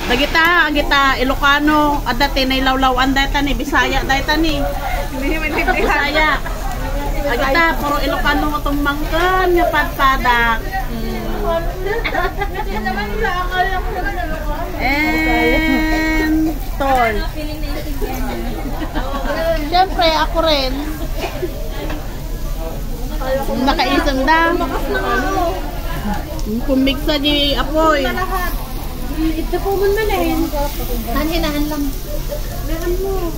Dagita, agita Ilocano, adate na ilawlawan data ni Bisaya data ni. Bisaya. Agita puro Ilocano mo tong mangkan nga padpadak. And tol. Siyempre ako rin. Nakaisang da. Kumigsa di apoy. Ito po man eh. Hanhinaan lang. Meron mo,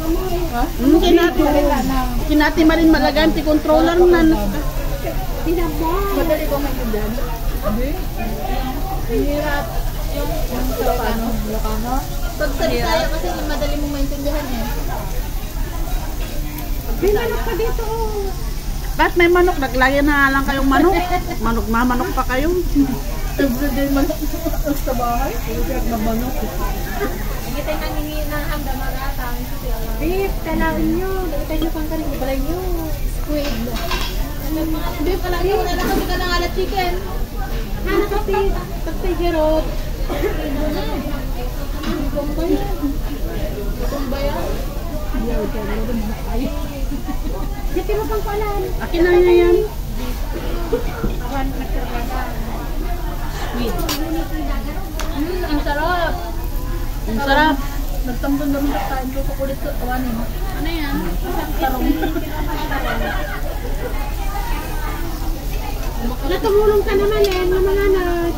kinati marin malagan ti controller na. Tinamo. Madali ko maintindihan. Hirap. Yung Ilocano. Pag sa Bisaya kasi madali mong maintindihan eh. May manok pa dito. Bakit may manok? Naglagay na lang kayong manok. Manok pa kayo. Everyday manok sa bahay. Everyday manok. Hindi tayo nangingi ng hanggang magatang. Beef, kailangan nyo. Dagitay nyo pang kanin. Balay nyo. Squid. Beef, kailangan nyo. Wala lang kami ka ng alat chicken. Hanap ka beef. Pagsigirot. Bombay. Bombay yan. Dito mo pang paalam. Akin na yan. Awan, nagkaragana. Sweet. Ang sarap. Ang sarap. Nagtamdon naman sa tayo ko kulit sa awanin. Ano yan? Tarong. Natulong ka naman eh, mamanganad.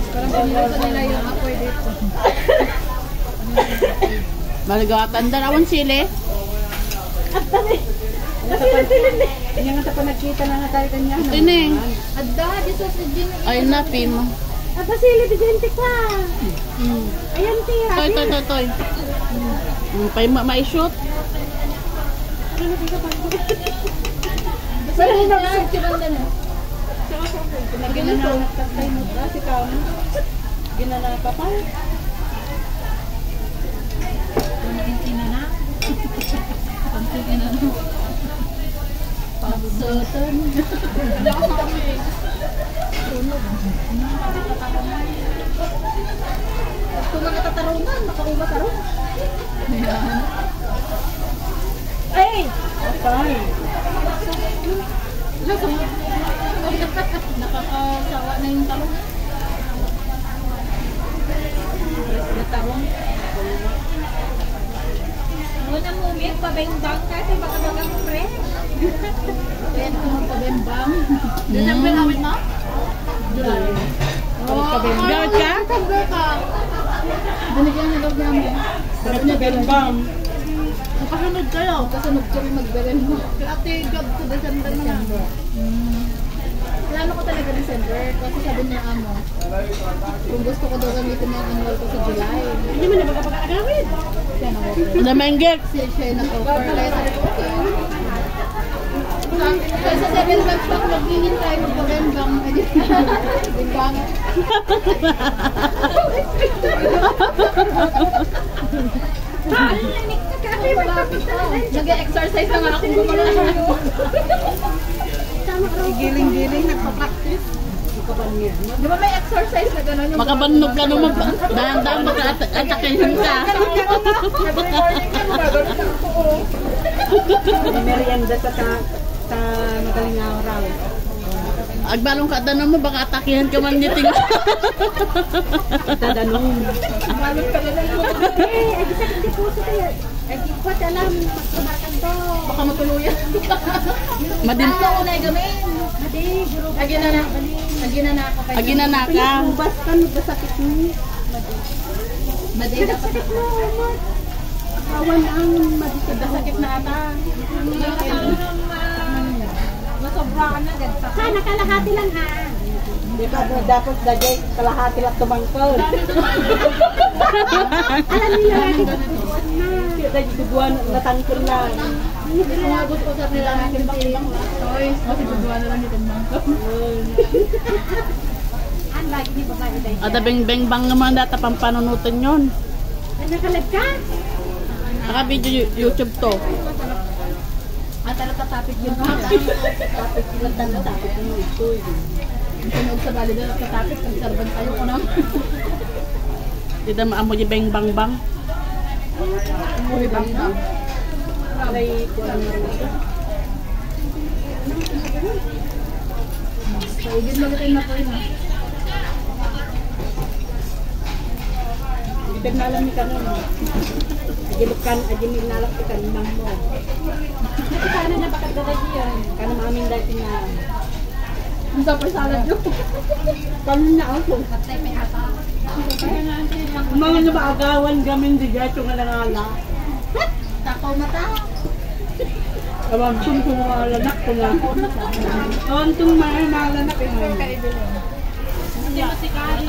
Parang pinilito nila yung apoy dito. Malagatan darawan sili. Hindi nga pa nagkita na nga tayo kanya. Tining. Adda, di sa Gin. Ay na pim. Aba sili bigente ka. Ayan tiya. Toy. Pay ma-shoot. Ano ka pa? Wala na sa kibanda na. Ginananak ka tayo mo ba si Kamo? Ginananak ka pa? Pagsotan. Kung mga tatarungan, makauma tarong. Ay! Okay. Nakakasawa na yung talong. Tarong. Muna mo umiyak, pabeng-bang ka, kasi baka bagang pre. Kaya naman pabeng-bang. Doon ang pinawin mo? July. Pabeng-bang ka? Pabeng ka. Binigyan na daw namin. Pabeng-bang. Kasunod kayo. Kasunod kami mag-beren mo. Ate, job ko December na. Plano ko talaga December. Kasi sabi niya amo, kung gusto ko daw gamitin yung annual ko sa July. Hindi mo na magkapag-agawin. Siya nag-offer. Namenggit. Siya nag-offer. Kaya sabi ko, okay. Kaya sa 7 months pa ako maghihintay magpabembang. Bembang. Nag-exercise na nga akong gumalaw. Giling-giling, nagpa-practice. Di ba may exercise na gano'n yung... Makabanog ka naman ba? Dahan-dahan magka-atakihin ka. Merienda sa madaling araw. Agbalong ka danon mo, baka atakihan ka man niya tingin. Dadanong. Balot ka na lang mo. Eh, di sakit di puso kayo. Eh, di ko alam, magkamarkan to. Baka matuluyan. Madin. Ano ko na gamin? Madi, guro. Agina na ako kayo. Agina na ka. Ubas ka, nagkasakit mo. Madi, dapat ako. Awan ang Nagkasakit na ata. Nasobrahan na din. Ha, nakalahati lang ha. Di ba dapat dagay kalahati lang tumangkol. Alam niyo lagi ko. Kaya dagay duduan natangkol na. Sumabot ko sa nila natin timbang. Oy, kasi duduan na lang itong mangkap. Ang lagi ni babae dahil. Ada beng-beng bang naman data pang panunutan yun. Nakalag ka? Naka-video YouTube to. At talaga tapit yun. Tapos ilang tapos yung ito. Sunog sa bali na katapit, ang sarban tayo ko naman. Di na maamo di bang bang bang. Umuwi bang bang. May kulang na rin ito. Paigid mo kita na po yun. Hindi na alam ni kanon. Agilukan, agimil na alam ikan mang mo. Kasi sana na bakit dadagi yan. Kana mamin dahil tingnan. Ang super salad yun. Kanon na ako. Patay may ata. Mga nabaagawan gamin di gato nga nangala. Takaw mata. Awam kung malanak ko na. Awam kung malanak ko na. Hindi mo si Kari.